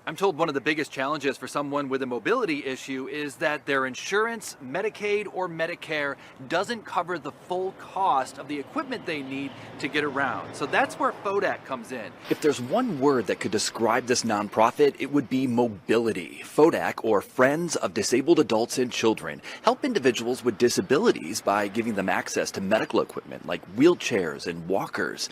I'm told one of the biggest challenges for someone with a mobility issue is that their insurance, Medicaid, or Medicare doesn't cover the full cost of the equipment they need to get around. So that's where FODAC comes in. If there's one word that could describe this nonprofit, it would be mobility. FODAC, or Friends of Disabled Adults and Children, help individuals with disabilities by giving them access to medical equipment like wheelchairs and walkers.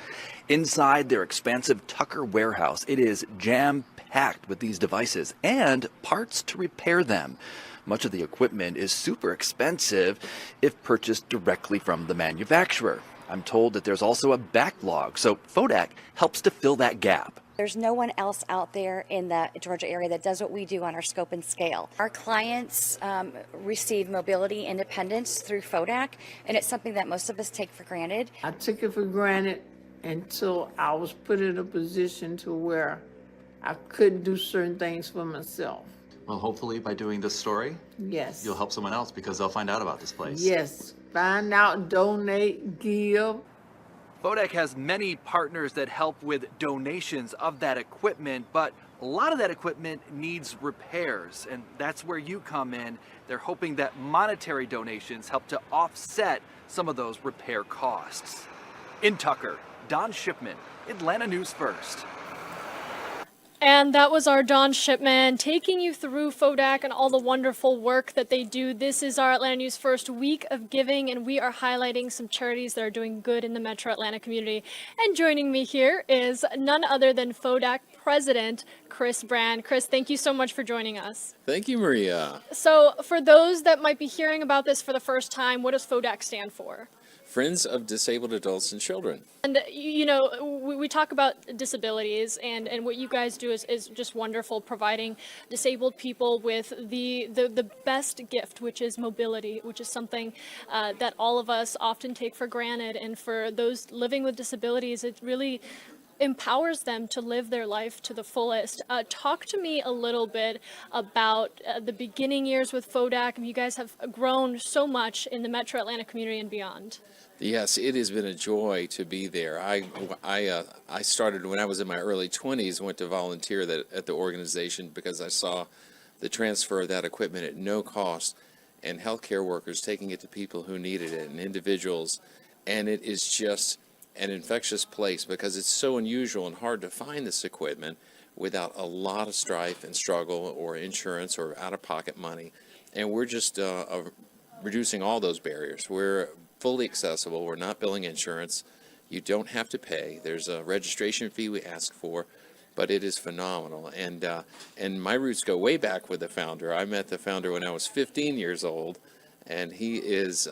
Inside their expansive Tucker warehouse, it is jam-packed with these devices and parts to repair them. Much of the equipment is super expensive if purchased directly from the manufacturer. I'm told that there's also a backlog, so FODAC helps to fill that gap. There's no one else out there in the Georgia area that does what we do on our scope and scale. Our clients receive mobility independence through FODAC, and it's something that most of us take for granted. I took it for granted until I was put in a position to where I couldn't do certain things for myself. Well, hopefully by doing this story, Yes. you'll help someone else because they'll find out about this place. Yes. Find out, donate, give. FODAC has many partners that help with donations of that equipment, but a lot of that equipment needs repairs, and that's where you come in. They're hoping that monetary donations help to offset some of those repair costs. In Tucker, Don Shipman, Atlanta News First. And that was our Dawn Shipman taking you through FODAC and all the wonderful work that they do. This is our Atlanta News First week of giving, and we are highlighting some charities that are doing good in the Metro Atlanta community. And joining me here is none other than FODAC President Chris Brand. Chris, thank you so much for joining us. Thank you, Maria. So for those that might be hearing about this for the first time, what does FODAC stand for? Friends of Disabled Adults and Children. And, you know, we talk about disabilities, and what you guys do is just wonderful, providing disabled people with the best gift, which is mobility, which is something that all of us often take for granted. And for those living with disabilities, it really empowers them to live their life to the fullest. Talk to me a little bit about the beginning years with FODAC. You guys have grown so much in the Metro Atlanta community and beyond. Yes, it has been a joy to be there. I started when I was in my early 20s, went to volunteer at the organization because I saw the transfer of that equipment at no cost and healthcare workers taking it to people who needed it and individuals. And it is just an infectious place because it's so unusual and hard to find this equipment without a lot of strife and struggle or insurance or out-of-pocket money. And we're just reducing all those barriers. We're fully accessible. We're not billing insurance. You don't have to pay. There's a registration fee we ask for, but it is phenomenal. And my roots go way back with the founder. I met the founder when I was 15 years old, and he's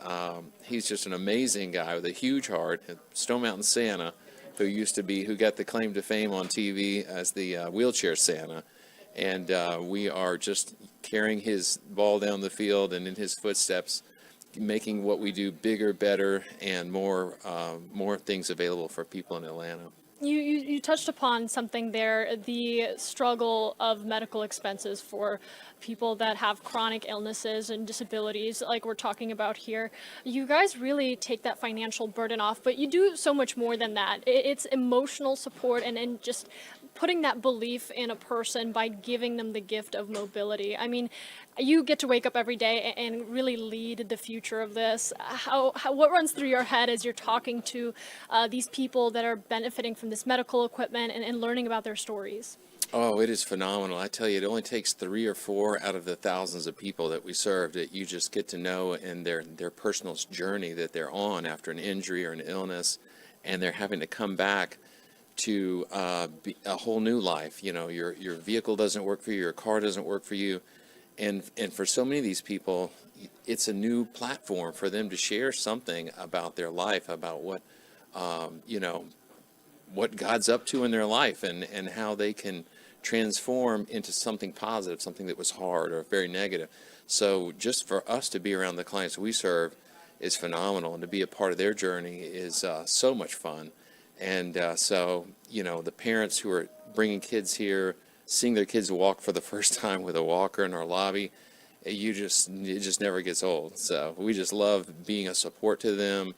just an amazing guy with a huge heart. Stone Mountain Santa, who got the claim to fame on TV as the wheelchair Santa. And we are just carrying his ball down the field and in his footsteps, making what we do bigger, better, and more things available for people in Atlanta. You touched upon something there, the struggle of medical expenses for people that have chronic illnesses and disabilities like we're talking about here. You guys really take that financial burden off, but you do so much more than that. It's emotional support and just putting that belief in a person by giving them the gift of mobility. I mean, you get to wake up every day and really lead the future of this. What runs through your head as you're talking to these people that are benefiting from this medical equipment and learning about their stories? Oh, it is phenomenal. I tell you, it only takes 3 or 4 out of the thousands of people that we serve that you just get to know in their personal journey that they're on after an injury or an illness, and they're having to come back to a whole new life. You know, your vehicle doesn't work for you, your car doesn't work for you, and for so many of these people, it's a new platform for them to share something about their life, about what what God's up to in their life, and how they can transform into something positive, something that was hard or very negative. So just for us to be around the clients we serve is phenomenal, and to be a part of their journey is so much fun. And so, you know, the parents who are bringing kids here, seeing their kids walk for the first time with a walker in our lobby, it just never gets old. So we just love being a support to them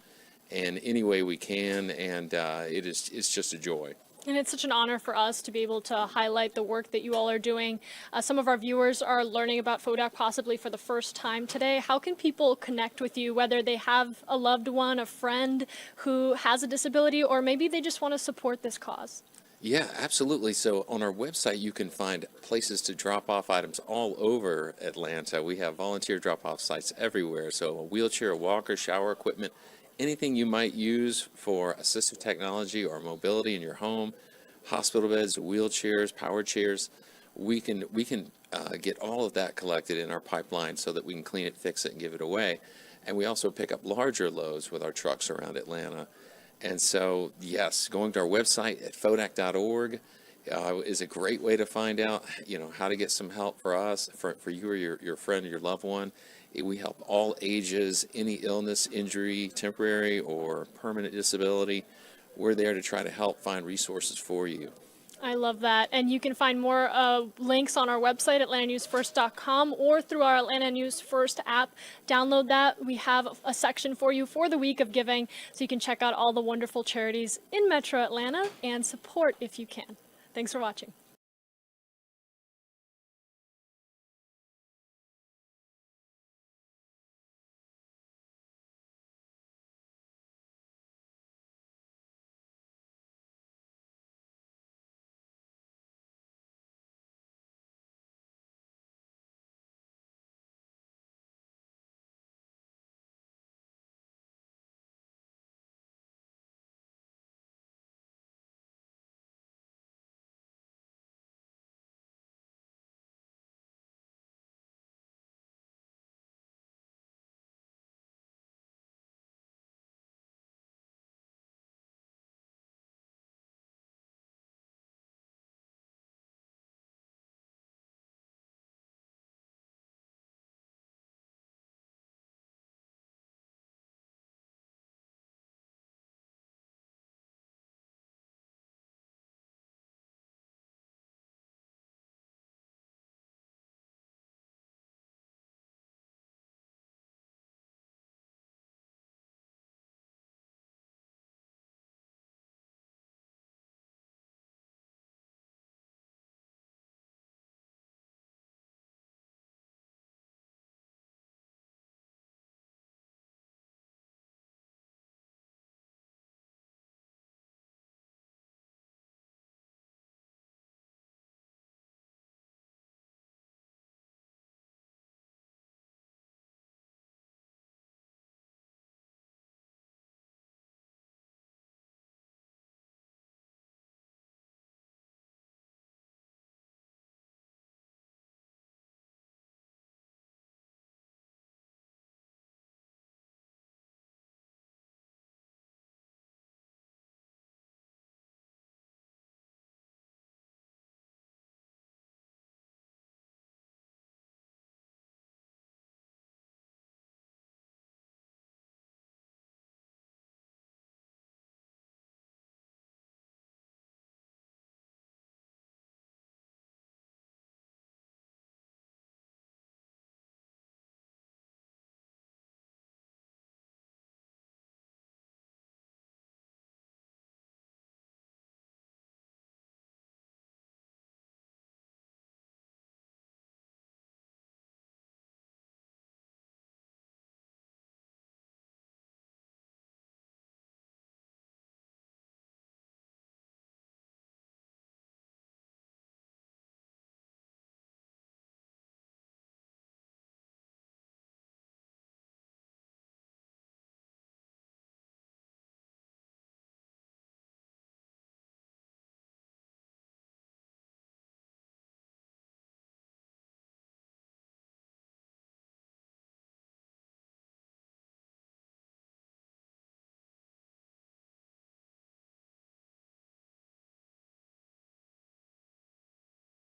in any way we can, and it's just a joy. And it's such an honor for us to be able to highlight the work that you all are doing. Some of our viewers are learning about FODAC possibly for the first time today. How can people connect with you, whether they have a loved one, a friend who has a disability, or maybe they just want to support this cause? Yeah, absolutely. So on our website, you can find places to drop off items all over Atlanta. We have volunteer drop-off sites everywhere. So a wheelchair, a walker, shower equipment, anything you might use for assistive technology or mobility in your home, hospital beds, wheelchairs, power chairs, we can get all of that collected in our pipeline so that we can clean it, fix it, and give it away. And we also pick up larger loads with our trucks around Atlanta. And so, yes, going to our website at FODAC.org is a great way to find out, how to get some help for us, for you or your friend or your loved one. We help all ages, any illness, injury, temporary or permanent disability. We're there to try to help find resources for you. I love that. And you can find more links on our website, atlantanewsfirst.com, or through our Atlanta News First app. Download that. We have a section for you for the week of giving, so you can check out all the wonderful charities in Metro Atlanta and support if you can. Thanks for watching.